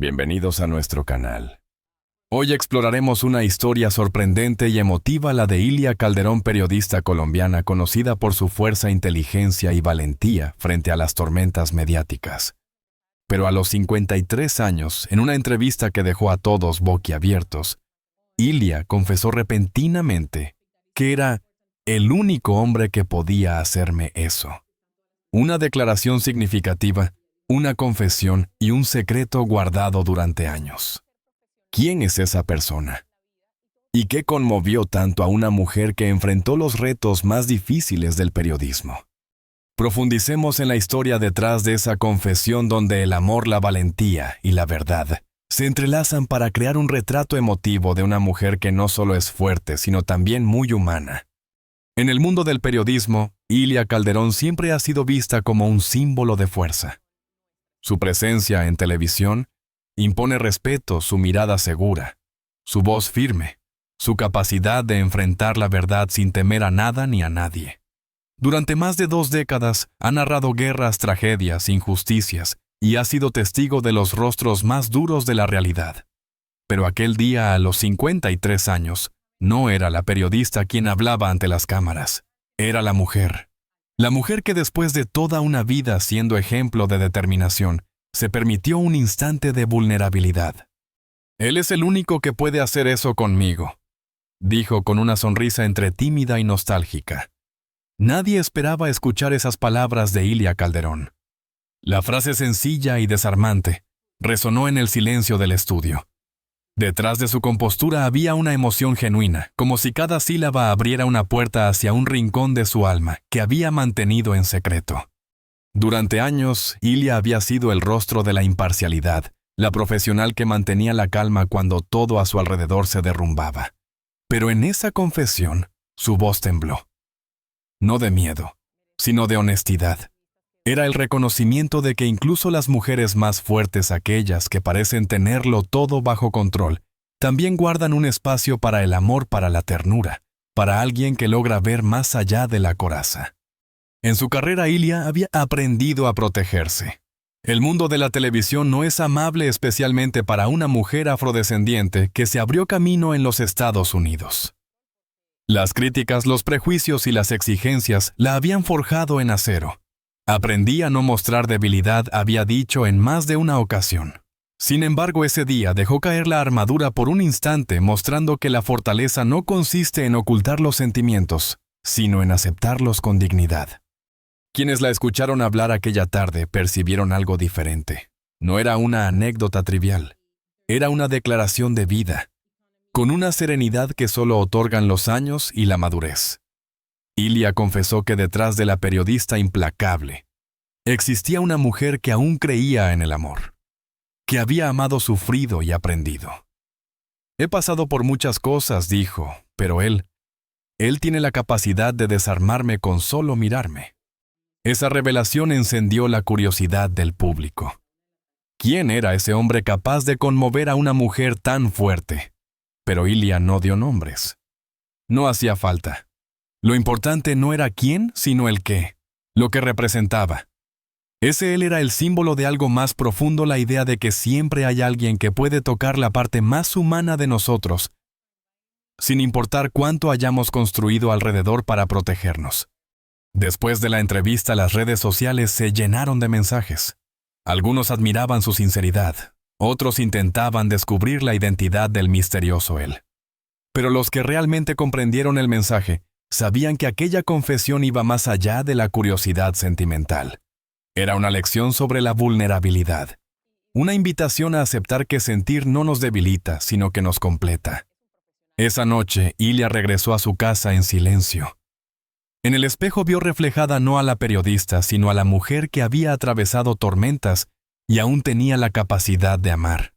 Bienvenidos a nuestro canal. Hoy exploraremos una historia sorprendente y emotiva, la de Ilia Calderón, periodista colombiana conocida por su fuerza, inteligencia y valentía frente a las tormentas mediáticas. Pero a los 53 años, en una entrevista que dejó a todos boquiabiertos, Ilia confesó repentinamente que era el único hombre que podía hacerme eso. Una declaración significativa, una confesión y un secreto guardado durante años. ¿Quién es esa persona? ¿Y qué conmovió tanto a una mujer que enfrentó los retos más difíciles del periodismo? Profundicemos en la historia detrás de esa confesión, donde el amor, la valentía y la verdad se entrelazan para crear un retrato emotivo de una mujer que no solo es fuerte, sino también muy humana. En el mundo del periodismo, Ilia Calderón siempre ha sido vista como un símbolo de fuerza. Su presencia en televisión impone respeto, su mirada segura, su voz firme, su capacidad de enfrentar la verdad sin temer a nada ni a nadie. Durante más de 2 décadas ha narrado guerras, tragedias, injusticias y ha sido testigo de los rostros más duros de la realidad. Pero aquel día, a los 53 años, no era la periodista quien hablaba ante las cámaras, era la mujer. La mujer que, después de toda una vida siendo ejemplo de determinación, se permitió un instante de vulnerabilidad. «Él es el único que puede hacer eso conmigo», dijo con una sonrisa entre tímida y nostálgica. Nadie esperaba escuchar esas palabras de Ilia Calderón. La frase sencilla y desarmante resonó en el silencio del estudio. Detrás de su compostura había una emoción genuina, como si cada sílaba abriera una puerta hacia un rincón de su alma que había mantenido en secreto. Durante años, Ilia había sido el rostro de la imparcialidad, la profesional que mantenía la calma cuando todo a su alrededor se derrumbaba. Pero en esa confesión, su voz tembló. No de miedo, sino de honestidad. Era el reconocimiento de que incluso las mujeres más fuertes, aquellas que parecen tenerlo todo bajo control, también guardan un espacio para el amor, para la ternura, para alguien que logra ver más allá de la coraza. En su carrera, Ilia había aprendido a protegerse. El mundo de la televisión no es amable, especialmente para una mujer afrodescendiente que se abrió camino en los Estados Unidos. Las críticas, los prejuicios y las exigencias la habían forjado en acero. Aprendí a no mostrar debilidad, había dicho en más de una ocasión. Sin embargo, ese día dejó caer la armadura por un instante, mostrando que la fortaleza no consiste en ocultar los sentimientos, sino en aceptarlos con dignidad. Quienes la escucharon hablar aquella tarde percibieron algo diferente. No era una anécdota trivial, era una declaración de vida, con una serenidad que solo otorgan los años y la madurez. Ilia confesó que detrás de la periodista implacable existía una mujer que aún creía en el amor, que había amado, sufrido y aprendido. «He pasado por muchas cosas», dijo, «pero él tiene la capacidad de desarmarme con solo mirarme». Esa revelación encendió la curiosidad del público. ¿Quién era ese hombre capaz de conmover a una mujer tan fuerte? Pero Ilia no dio nombres. No hacía falta. Lo importante no era quién, sino el qué, lo que representaba. Ese él era el símbolo de algo más profundo, la idea de que siempre hay alguien que puede tocar la parte más humana de nosotros, sin importar cuánto hayamos construido alrededor para protegernos. Después de la entrevista, las redes sociales se llenaron de mensajes. Algunos admiraban su sinceridad, otros intentaban descubrir la identidad del misterioso él. Pero los que realmente comprendieron el mensaje sabían que aquella confesión iba más allá de la curiosidad sentimental. Era una lección sobre la vulnerabilidad, una invitación a aceptar que sentir no nos debilita, sino que nos completa. Esa noche, Ilia regresó a su casa en silencio. En el espejo vio reflejada no a la periodista, sino a la mujer que había atravesado tormentas y aún tenía la capacidad de amar.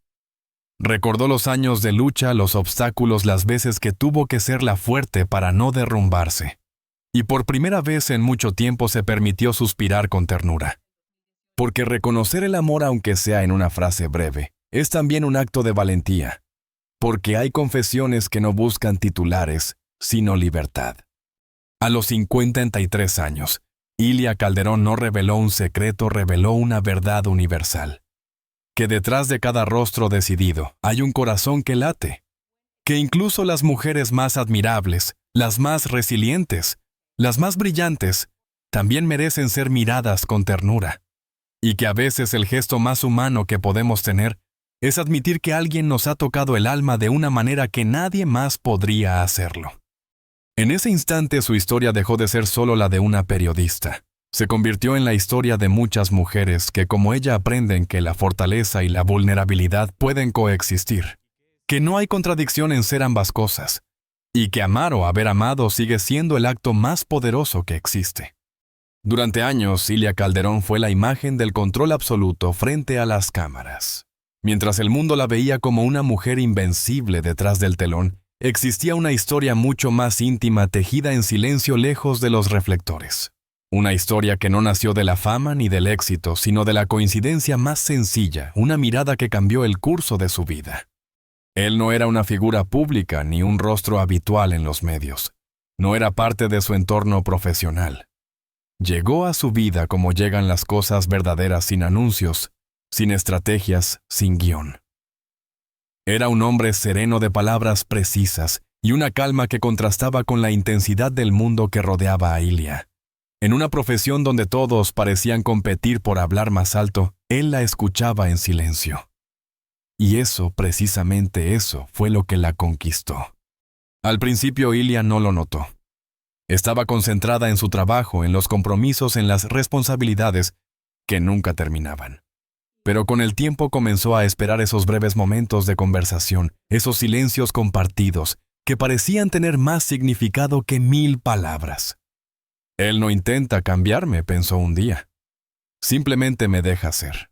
Recordó los años de lucha, los obstáculos, las veces que tuvo que ser la fuerte para no derrumbarse. Y por primera vez en mucho tiempo se permitió suspirar con ternura. Porque reconocer el amor, aunque sea en una frase breve, es también un acto de valentía. Porque hay confesiones que no buscan titulares, sino libertad. A los 53 años, Ilia Calderón no reveló un secreto, reveló una verdad universal. que detrás de cada rostro decidido hay un corazón que late, que incluso las mujeres más admirables, las más resilientes, las más brillantes, también merecen ser miradas con ternura, y que a veces el gesto más humano que podemos tener es admitir que alguien nos ha tocado el alma de una manera que nadie más podría hacerlo. En ese instante su historia dejó de ser solo la de una periodista. Se convirtió en la historia de muchas mujeres que como ella aprenden que la fortaleza y la vulnerabilidad pueden coexistir, que no hay contradicción en ser ambas cosas, y que amar o haber amado sigue siendo el acto más poderoso que existe. Durante años, Ilia Calderón fue la imagen del control absoluto frente a las cámaras. Mientras el mundo la veía como una mujer invencible detrás del telón, existía una historia mucho más íntima tejida en silencio lejos de los reflectores. Una historia que no nació de la fama ni del éxito, sino de la coincidencia más sencilla, una mirada que cambió el curso de su vida. Él no era una figura pública ni un rostro habitual en los medios. No era parte de su entorno profesional. Llegó a su vida como llegan las cosas verdaderas sin anuncios, sin estrategias, sin guión. Era un hombre sereno de palabras precisas y una calma que contrastaba con la intensidad del mundo que rodeaba a Ilia. En una profesión donde todos parecían competir por hablar más alto, él la escuchaba en silencio. Y eso, precisamente eso, fue lo que la conquistó. Al principio Ilia no lo notó. Estaba concentrada en su trabajo, en los compromisos, en las responsabilidades que nunca terminaban. Pero con el tiempo comenzó a esperar esos breves momentos de conversación, esos silencios compartidos, que parecían tener más significado que 1000 palabras. Él no intenta cambiarme, pensó un día. Simplemente me deja ser.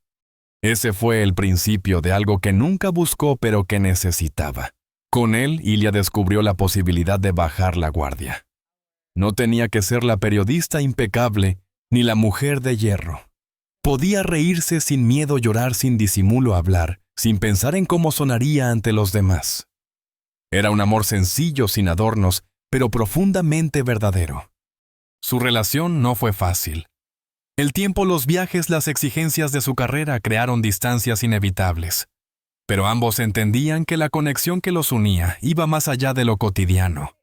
Ese fue el principio de algo que nunca buscó pero que necesitaba. Con él, Ilia descubrió la posibilidad de bajar la guardia. No tenía que ser la periodista impecable ni la mujer de hierro. Podía reírse sin miedo, llorar sin disimulo, hablar, sin pensar en cómo sonaría ante los demás. Era un amor sencillo, sin adornos, pero profundamente verdadero. Su relación no fue fácil. El tiempo, los viajes, las exigencias de su carrera crearon distancias inevitables. Pero ambos entendían que la conexión que los unía iba más allá de lo cotidiano.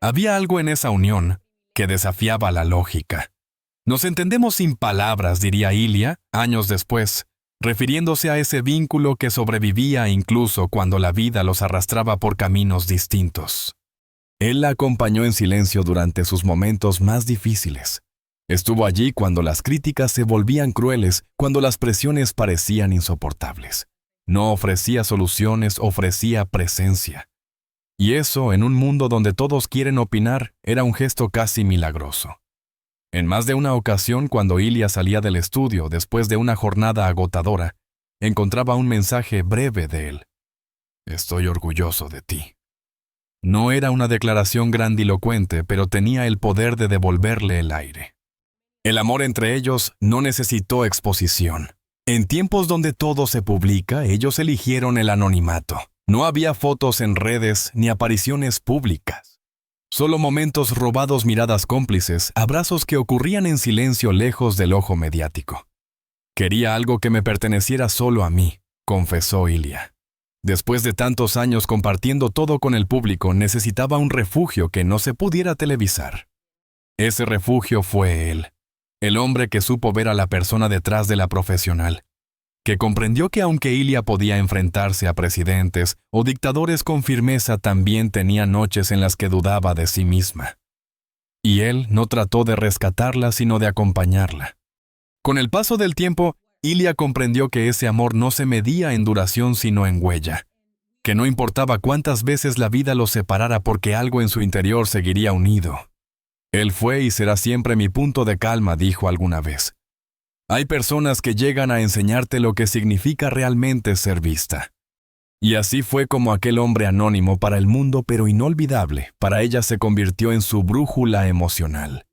Había algo en esa unión que desafiaba la lógica. Nos entendemos sin palabras, diría Ilia, años después, refiriéndose a ese vínculo que sobrevivía incluso cuando la vida los arrastraba por caminos distintos. Él la acompañó en silencio durante sus momentos más difíciles. Estuvo allí cuando las críticas se volvían crueles, cuando las presiones parecían insoportables. No ofrecía soluciones, ofrecía presencia. Y eso, en un mundo donde todos quieren opinar, era un gesto casi milagroso. En más de una ocasión, cuando Ilia salía del estudio después de una jornada agotadora, encontraba un mensaje breve de él. «Estoy orgulloso de ti». No era una declaración grandilocuente, pero tenía el poder de devolverle el aire. El amor entre ellos no necesitó exposición. En tiempos donde todo se publica, ellos eligieron el anonimato. No había fotos en redes ni apariciones públicas. Solo momentos robados, miradas cómplices, abrazos que ocurrían en silencio lejos del ojo mediático. «Quería algo que me perteneciera solo a mí», confesó Ilia. Después de tantos años compartiendo todo con el público, necesitaba un refugio que no se pudiera televisar. Ese refugio fue él, el hombre que supo ver a la persona detrás de la profesional, que comprendió que aunque Ilia podía enfrentarse a presidentes o dictadores con firmeza, también tenía noches en las que dudaba de sí misma. Y él no trató de rescatarla, sino de acompañarla. Con el paso del tiempo, Ilia comprendió que ese amor no se medía en duración sino en huella, que no importaba cuántas veces la vida los separara porque algo en su interior seguiría unido. «Él fue y será siempre mi punto de calma», dijo alguna vez. Hay personas que llegan a enseñarte lo que significa realmente ser vista. Y así fue como aquel hombre anónimo para el mundo, pero inolvidable, para ella se convirtió en su brújula emocional.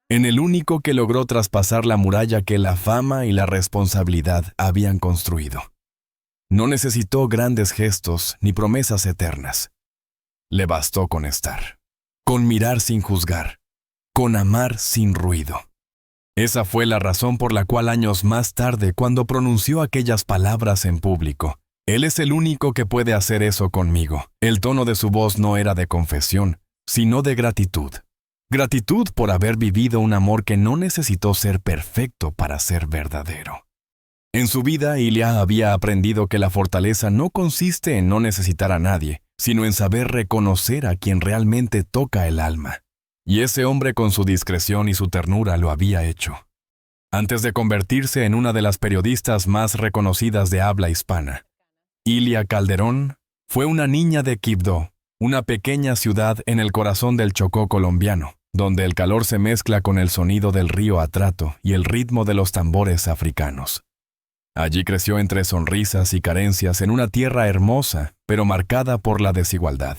En el único que logró traspasar la muralla que la fama y la responsabilidad habían construido. No necesitó grandes gestos ni promesas eternas. Le bastó con estar, con mirar sin juzgar, con amar sin ruido. Esa fue la razón por la cual años más tarde, cuando pronunció aquellas palabras en público, él es el único que puede hacer eso conmigo. El tono de su voz no era de confesión, sino de gratitud. Gratitud por haber vivido un amor que no necesitó ser perfecto para ser verdadero. En su vida, Ilya había aprendido que la fortaleza no consiste en no necesitar a nadie, sino en saber reconocer a quien realmente toca el alma. Y ese hombre con su discreción y su ternura lo había hecho. Antes de convertirse en una de las periodistas más reconocidas de habla hispana, Ilya Calderón fue una niña de Quibdó, una pequeña ciudad en el corazón del Chocó colombiano, donde el calor se mezcla con el sonido del río Atrato y el ritmo de los tambores africanos. Allí creció entre sonrisas y carencias en una tierra hermosa, pero marcada por la desigualdad.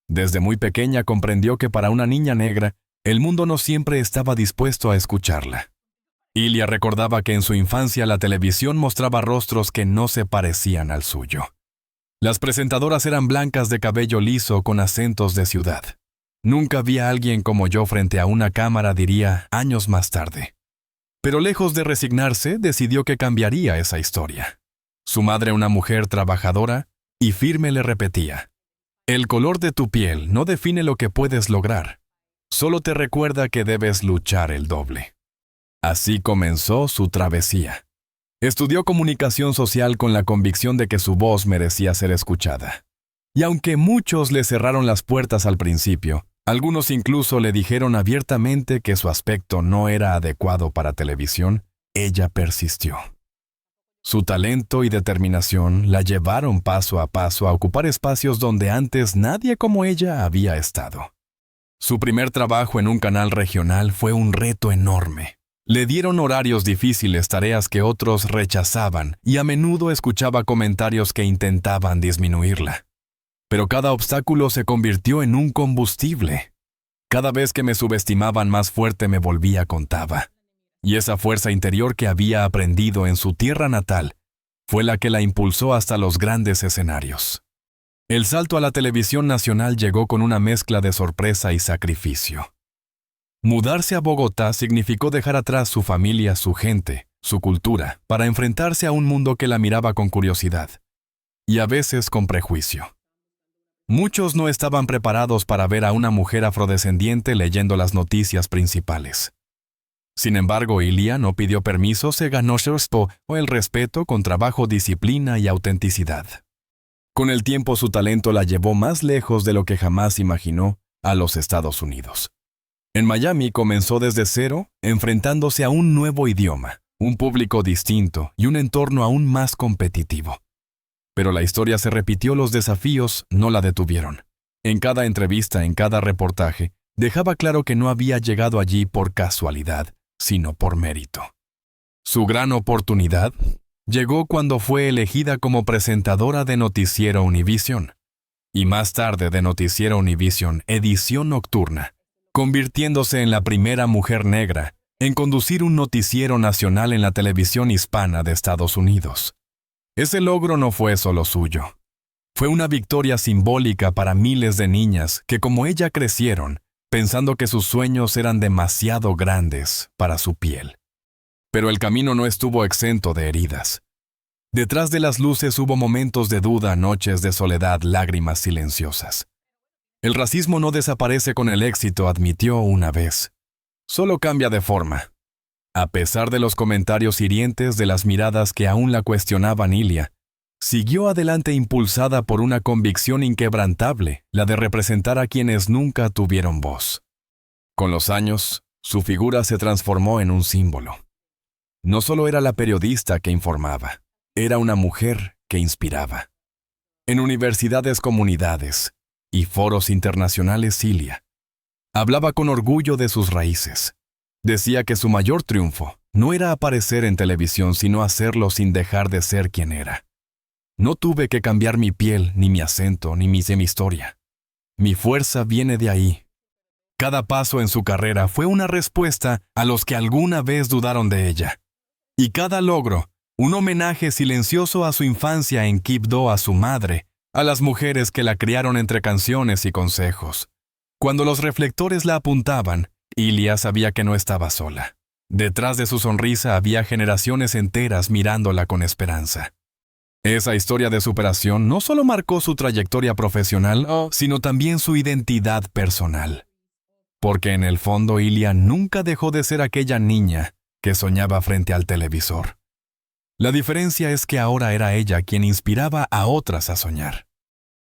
Desde muy pequeña comprendió que para una niña negra, el mundo no siempre estaba dispuesto a escucharla. Ilya recordaba que en su infancia la televisión mostraba rostros que no se parecían al suyo. Las presentadoras eran blancas de cabello liso con acentos de ciudad. Nunca vi a alguien como yo frente a una cámara, diría años más tarde. Pero lejos de resignarse, decidió que cambiaría esa historia. Su madre, una mujer trabajadora y firme, le repetía: el color de tu piel no define lo que puedes lograr, solo te recuerda que debes luchar el doble. Así comenzó su travesía. Estudió comunicación social con la convicción de que su voz merecía ser escuchada. Y aunque muchos le cerraron las puertas al principio, algunos incluso le dijeron abiertamente que su aspecto no era adecuado para televisión, ella persistió. Su talento y determinación la llevaron paso a paso a ocupar espacios donde antes nadie como ella había estado. Su primer trabajo en un canal regional fue un reto enorme. Le dieron horarios difíciles, tareas que otros rechazaban, y a menudo escuchaba comentarios que intentaban disminuirla. Pero cada obstáculo se convirtió en un combustible. Cada vez que me subestimaban, más fuerte me volvía, contaba. Y esa fuerza interior que había aprendido en su tierra natal fue la que la impulsó hasta los grandes escenarios. El salto a la televisión nacional llegó con una mezcla de sorpresa y sacrificio. Mudarse a Bogotá significó dejar atrás su familia, su gente, su cultura, para enfrentarse a un mundo que la miraba con curiosidad, y a veces con prejuicio. Muchos no estaban preparados para ver a una mujer afrodescendiente leyendo las noticias principales. Sin embargo, Ilya no pidió permiso, se ganó el respeto con trabajo, disciplina y autenticidad. Con el tiempo, su talento la llevó más lejos de lo que jamás imaginó, a los Estados Unidos. En Miami comenzó desde cero, enfrentándose a un nuevo idioma, un público distinto y un entorno aún más competitivo. Pero la historia se repitió, los desafíos no la detuvieron. En cada entrevista, en cada reportaje, dejaba claro que no había llegado allí por casualidad, sino por mérito. Su gran oportunidad llegó cuando fue elegida como presentadora de Noticiero Univisión, y más tarde de Noticiero Univisión Edición Nocturna, convirtiéndose en la primera mujer negra en conducir un noticiero nacional en la televisión hispana de Estados Unidos. Ese logro no fue solo suyo. Fue una victoria simbólica para miles de niñas que, como ella, crecieron pensando que sus sueños eran demasiado grandes para su piel. Pero el camino no estuvo exento de heridas. Detrás de las luces hubo momentos de duda, noches de soledad, lágrimas silenciosas. El racismo no desaparece con el éxito, admitió una vez. Solo cambia de forma. A pesar de los comentarios hirientes, de las miradas que aún la cuestionaban, Ilya siguió adelante impulsada por una convicción inquebrantable, la de representar a quienes nunca tuvieron voz. Con los años, su figura se transformó en un símbolo. No solo era la periodista que informaba, era una mujer que inspiraba. En universidades, comunidades y foros internacionales, Ilya hablaba con orgullo de sus raíces. Decía que su mayor triunfo no era aparecer en televisión, sino hacerlo sin dejar de ser quien era. No tuve que cambiar mi piel, ni mi acento, ni mi historia. Mi fuerza viene de ahí. Cada paso en su carrera fue una respuesta a los que alguna vez dudaron de ella. Y cada logro, un homenaje silencioso a su infancia en Quibdó, a su madre, a las mujeres que la criaron entre canciones y consejos. Cuando los reflectores la apuntaban, Ilya sabía que no estaba sola. Detrás de su sonrisa había generaciones enteras mirándola con esperanza. Esa historia de superación no solo marcó su trayectoria profesional, sino también su identidad personal. Porque en el fondo Ilia nunca dejó de ser aquella niña que soñaba frente al televisor. La diferencia es que ahora era ella quien inspiraba a otras a soñar.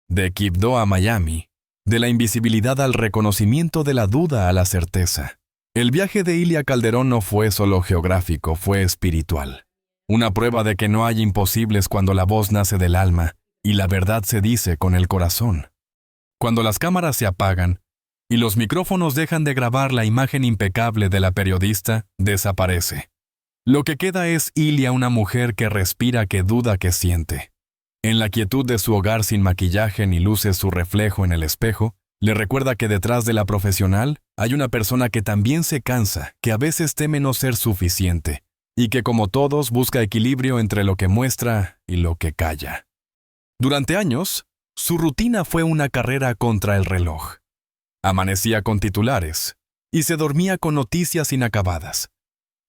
De Quibdó a Miami, de la invisibilidad al reconocimiento, de la duda a la certeza. El viaje de Ilia Calderón no fue solo geográfico, fue espiritual. Una prueba de que no hay imposibles cuando la voz nace del alma y la verdad se dice con el corazón. Cuando las cámaras se apagan y los micrófonos dejan de grabar la imagen impecable de la periodista, desaparece. Lo que queda es Ilia, una mujer que respira, que duda, que siente. En la quietud de su hogar, sin maquillaje ni luces, su reflejo en el espejo le recuerda que detrás de la profesional hay una persona que también se cansa, que a veces teme no ser suficiente, y que como todos busca equilibrio entre lo que muestra y lo que calla. Durante años, su rutina fue una carrera contra el reloj. Amanecía con titulares y se dormía con noticias inacabadas.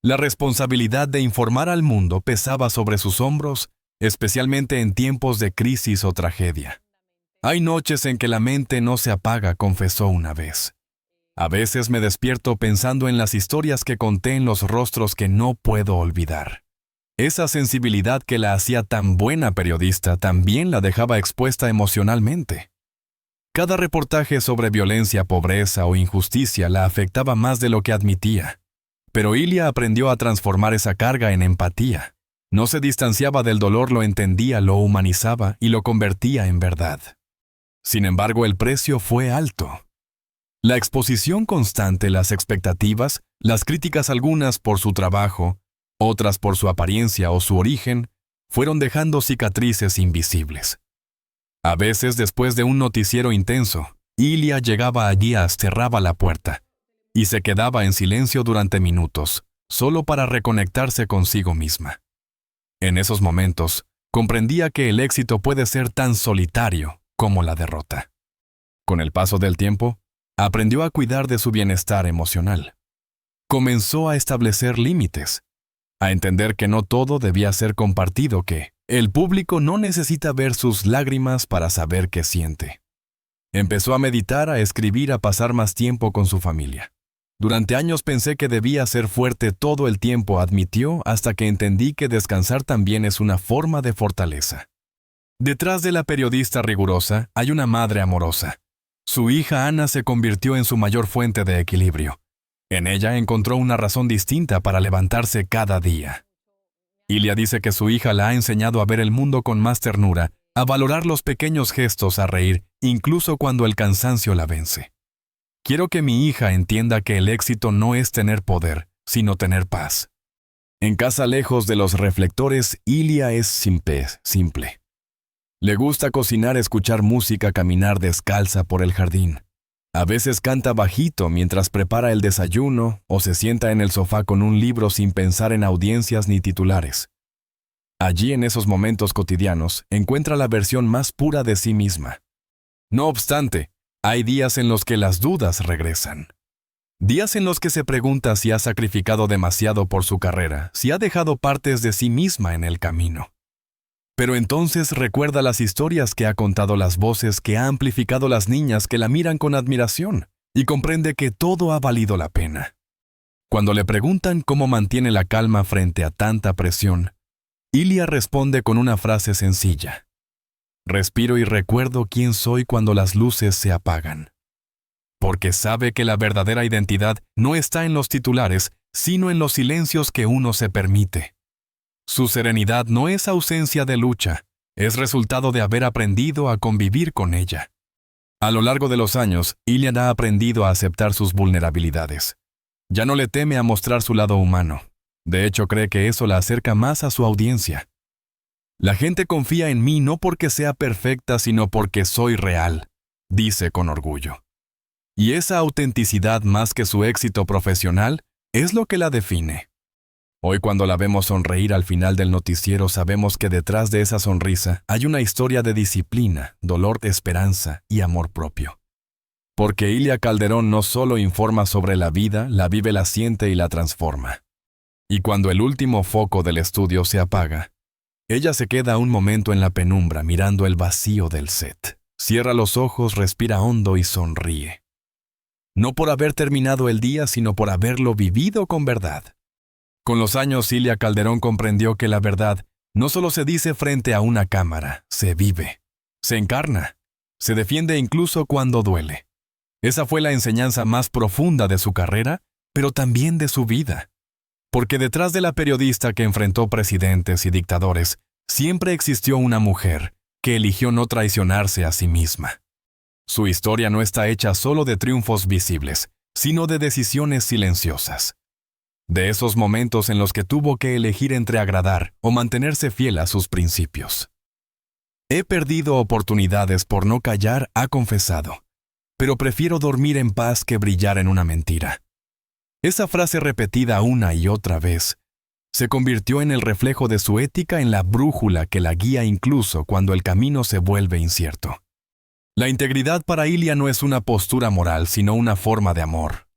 La responsabilidad de informar al mundo pesaba sobre sus hombros, especialmente en tiempos de crisis o tragedia. Hay noches en que la mente no se apaga, confesó una vez. A veces me despierto pensando en las historias que conté, en los rostros que no puedo olvidar. Esa sensibilidad que la hacía tan buena periodista también la dejaba expuesta emocionalmente. Cada reportaje sobre violencia, pobreza o injusticia la afectaba más de lo que admitía. Pero Ilia aprendió a transformar esa carga en empatía. No se distanciaba del dolor, lo entendía, lo humanizaba y lo convertía en verdad. Sin embargo, el precio fue alto. La exposición constante, las expectativas, las críticas, algunas por su trabajo, otras por su apariencia o su origen, fueron dejando cicatrices invisibles. A veces, después de un noticiero intenso, Ilia llegaba allí, cerraba la puerta y se quedaba en silencio durante minutos, solo para reconectarse consigo misma. En esos momentos, comprendía que el éxito puede ser tan solitario como la derrota. Con el paso del tiempo, aprendió a cuidar de su bienestar emocional. Comenzó a establecer límites, a entender que no todo debía ser compartido, que el público no necesita ver sus lágrimas para saber qué siente. Empezó a meditar, a escribir, a pasar más tiempo con su familia. Durante años pensé que debía ser fuerte todo el tiempo, admitió, hasta que entendí que descansar también es una forma de fortaleza. Detrás de la periodista rigurosa hay una madre amorosa. Su hija Ana se convirtió en su mayor fuente de equilibrio. En ella encontró una razón distinta para levantarse cada día. Ilia dice que su hija la ha enseñado a ver el mundo con más ternura, a valorar los pequeños gestos, a reír, incluso cuando el cansancio la vence. Quiero que mi hija entienda que el éxito no es tener poder, sino tener paz. En casa, lejos de los reflectores, Ilia es simple. Le gusta cocinar, escuchar música, caminar descalza por el jardín. A veces canta bajito mientras prepara el desayuno o se sienta en el sofá con un libro sin pensar en audiencias ni titulares. Allí, en esos momentos cotidianos, encuentra la versión más pura de sí misma. No obstante, hay días en los que las dudas regresan. Días en los que se pregunta si ha sacrificado demasiado por su carrera, si ha dejado partes de sí misma en el camino. Pero entonces recuerda las historias que ha contado, las voces que ha amplificado, las niñas que la miran con admiración, y comprende que todo ha valido la pena. Cuando le preguntan cómo mantiene la calma frente a tanta presión, Ilia responde con una frase sencilla: respiro y recuerdo quién soy cuando las luces se apagan. Porque sabe que la verdadera identidad no está en los titulares, sino en los silencios que uno se permite. Su serenidad no es ausencia de lucha, es resultado de haber aprendido a convivir con ella. A lo largo de los años, Ilia ha aprendido a aceptar sus vulnerabilidades. Ya no le teme a mostrar su lado humano. De hecho, cree que eso la acerca más a su audiencia. La gente confía en mí no porque sea perfecta, sino porque soy real, dice con orgullo. Y esa autenticidad, más que su éxito profesional, es lo que la define. Hoy, cuando la vemos sonreír al final del noticiero, sabemos que detrás de esa sonrisa hay una historia de disciplina, dolor, esperanza y amor propio. Porque Ilia Calderón no solo informa sobre la vida, la vive, la siente y la transforma. Y cuando el último foco del estudio se apaga, ella se queda un momento en la penumbra mirando el vacío del set. Cierra los ojos, respira hondo y sonríe. No por haber terminado el día, sino por haberlo vivido con verdad. Con los años, Ilia Calderón comprendió que la verdad no solo se dice frente a una cámara, se vive, se encarna, se defiende incluso cuando duele. Esa fue la enseñanza más profunda de su carrera, pero también de su vida. Porque detrás de la periodista que enfrentó presidentes y dictadores, siempre existió una mujer que eligió no traicionarse a sí misma. Su historia no está hecha solo de triunfos visibles, sino de decisiones silenciosas. De esos momentos en los que tuvo que elegir entre agradar o mantenerse fiel a sus principios. He perdido oportunidades por no callar, ha confesado, pero prefiero dormir en paz que brillar en una mentira. Esa frase repetida una y otra vez se convirtió en el reflejo de su ética, en la brújula que la guía incluso cuando el camino se vuelve incierto. La integridad para Ilia no es una postura moral, sino una forma de amor.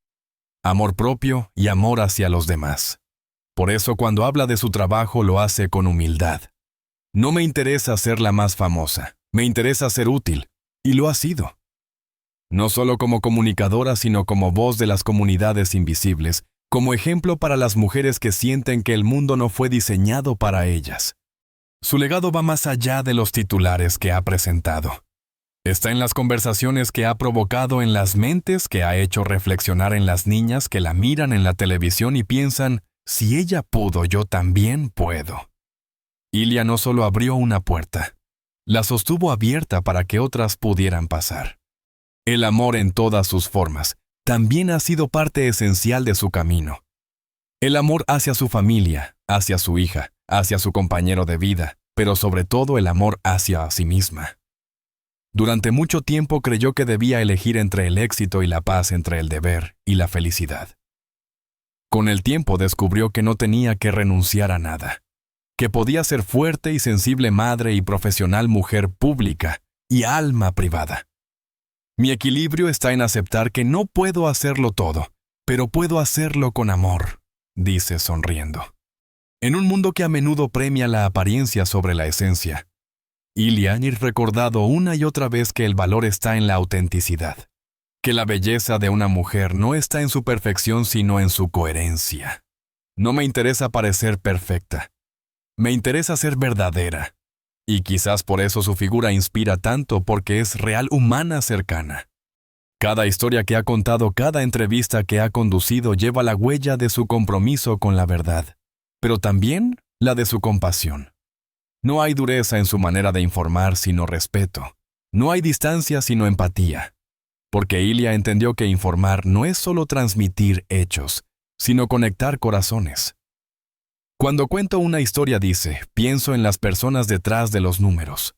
Amor propio y amor hacia los demás. Por eso cuando habla de su trabajo lo hace con humildad. No me interesa ser la más famosa, me interesa ser útil, y lo ha sido. No solo como comunicadora, sino como voz de las comunidades invisibles, como ejemplo para las mujeres que sienten que el mundo no fue diseñado para ellas. Su legado va más allá de los titulares que ha presentado. Está en las conversaciones que ha provocado en las mentes, que ha hecho reflexionar en las niñas que la miran en la televisión y piensan, si ella pudo, yo también puedo. Ilia no solo abrió una puerta, la sostuvo abierta para que otras pudieran pasar. El amor en todas sus formas también ha sido parte esencial de su camino. El amor hacia su familia, hacia su hija, hacia su compañero de vida, pero sobre todo el amor hacia sí misma. Durante mucho tiempo creyó que debía elegir entre el éxito y la paz, entre el deber y la felicidad. Con el tiempo descubrió que no tenía que renunciar a nada, que podía ser fuerte y sensible madre y profesional mujer pública y alma privada. Mi equilibrio está en aceptar que no puedo hacerlo todo, pero puedo hacerlo con amor, dice sonriendo. En un mundo que a menudo premia la apariencia sobre la esencia, Ilia ha recordado una y otra vez que el valor está en la autenticidad, que la belleza de una mujer no está en su perfección sino en su coherencia. No me interesa parecer perfecta, me interesa ser verdadera, y quizás por eso su figura inspira tanto, porque es real, humana, cercana. Cada historia que ha contado, cada entrevista que ha conducido lleva la huella de su compromiso con la verdad, pero también la de su compasión. No hay dureza en su manera de informar, sino respeto. No hay distancia, sino empatía. Porque Ilia entendió que informar no es solo transmitir hechos, sino conectar corazones. Cuando cuento una historia dice, pienso en las personas detrás de los números.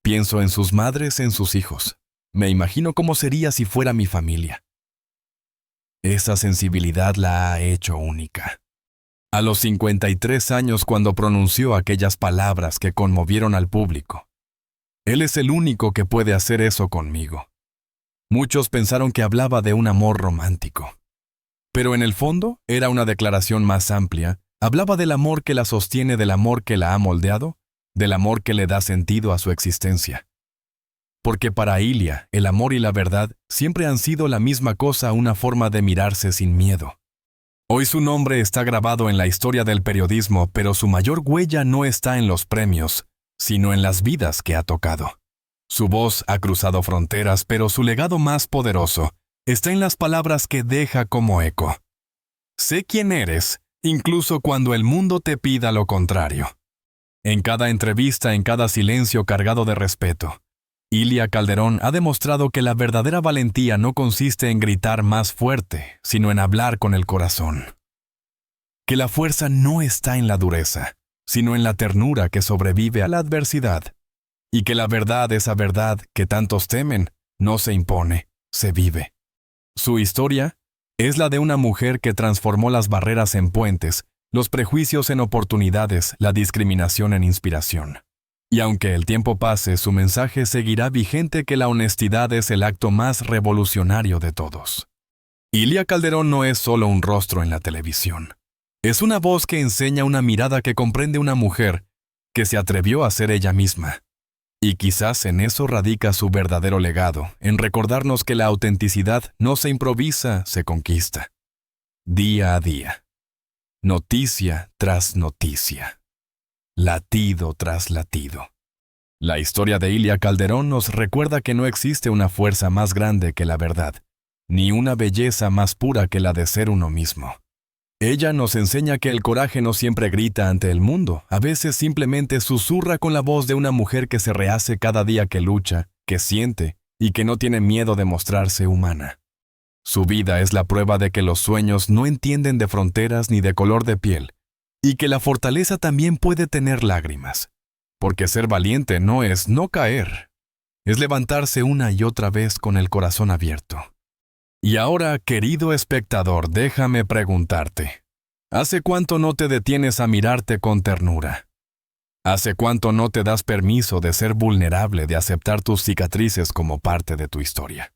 Pienso en sus madres, en sus hijos. Me imagino cómo sería si fuera mi familia. Esa sensibilidad la ha hecho única. A los 53 años, cuando pronunció aquellas palabras que conmovieron al público. Él es el único que puede hacer eso conmigo. Muchos pensaron que hablaba de un amor romántico. Pero en el fondo, era una declaración más amplia. Hablaba del amor que la sostiene, del amor que la ha moldeado, del amor que le da sentido a su existencia. Porque para Ilia, el amor y la verdad siempre han sido la misma cosa, una forma de mirarse sin miedo. Hoy su nombre está grabado en la historia del periodismo, pero su mayor huella no está en los premios, sino en las vidas que ha tocado. Su voz ha cruzado fronteras, pero su legado más poderoso está en las palabras que deja como eco. Sé quién eres, incluso cuando el mundo te pida lo contrario. En cada entrevista, en cada silencio cargado de respeto, Ilia Calderón ha demostrado que la verdadera valentía no consiste en gritar más fuerte, sino en hablar con el corazón. Que la fuerza no está en la dureza, sino en la ternura que sobrevive a la adversidad. Y que la verdad, esa verdad que tantos temen, no se impone, se vive. Su historia es la de una mujer que transformó las barreras en puentes, los prejuicios en oportunidades, la discriminación en inspiración. Y aunque el tiempo pase, su mensaje seguirá vigente, que la honestidad es el acto más revolucionario de todos. Ilia Calderón no es solo un rostro en la televisión. Es una voz que enseña una mirada que comprende una mujer que se atrevió a ser ella misma. Y quizás en eso radica su verdadero legado, en recordarnos que la autenticidad no se improvisa, se conquista. Día a día. Noticia tras noticia. Latido tras latido. La historia de Ilia Calderón nos recuerda que no existe una fuerza más grande que la verdad, ni una belleza más pura que la de ser uno mismo. Ella nos enseña que el coraje no siempre grita ante el mundo, a veces simplemente susurra con la voz de una mujer que se rehace cada día que lucha, que siente y que no tiene miedo de mostrarse humana. Su vida es la prueba de que los sueños no entienden de fronteras ni de color de piel, y que la fortaleza también puede tener lágrimas, porque ser valiente no es no caer, es levantarse una y otra vez con el corazón abierto. Y ahora, querido espectador, déjame preguntarte, ¿hace cuánto no te detienes a mirarte con ternura? ¿Hace cuánto no te das permiso de ser vulnerable, de aceptar tus cicatrices como parte de tu historia?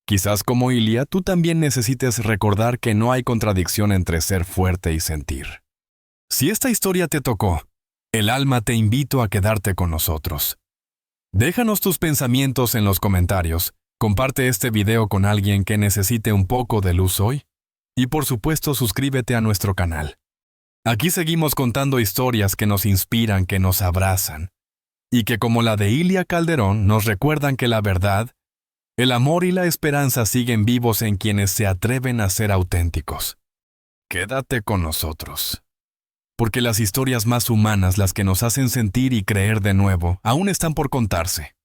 Quizás como Ilia, tú también necesites recordar que no hay contradicción entre ser fuerte y sentir. Si esta historia te tocó, el alma te invito a quedarte con nosotros. Déjanos tus pensamientos en los comentarios. Comparte este video con alguien que necesite un poco de luz hoy. Y por supuesto, suscríbete a nuestro canal. Aquí seguimos contando historias que nos inspiran, que nos abrazan. Y que como la de Ilia Calderón nos recuerdan que la verdad, el amor y la esperanza siguen vivos en quienes se atreven a ser auténticos. Quédate con nosotros. Porque las historias más humanas, las que nos hacen sentir y creer de nuevo, aún están por contarse.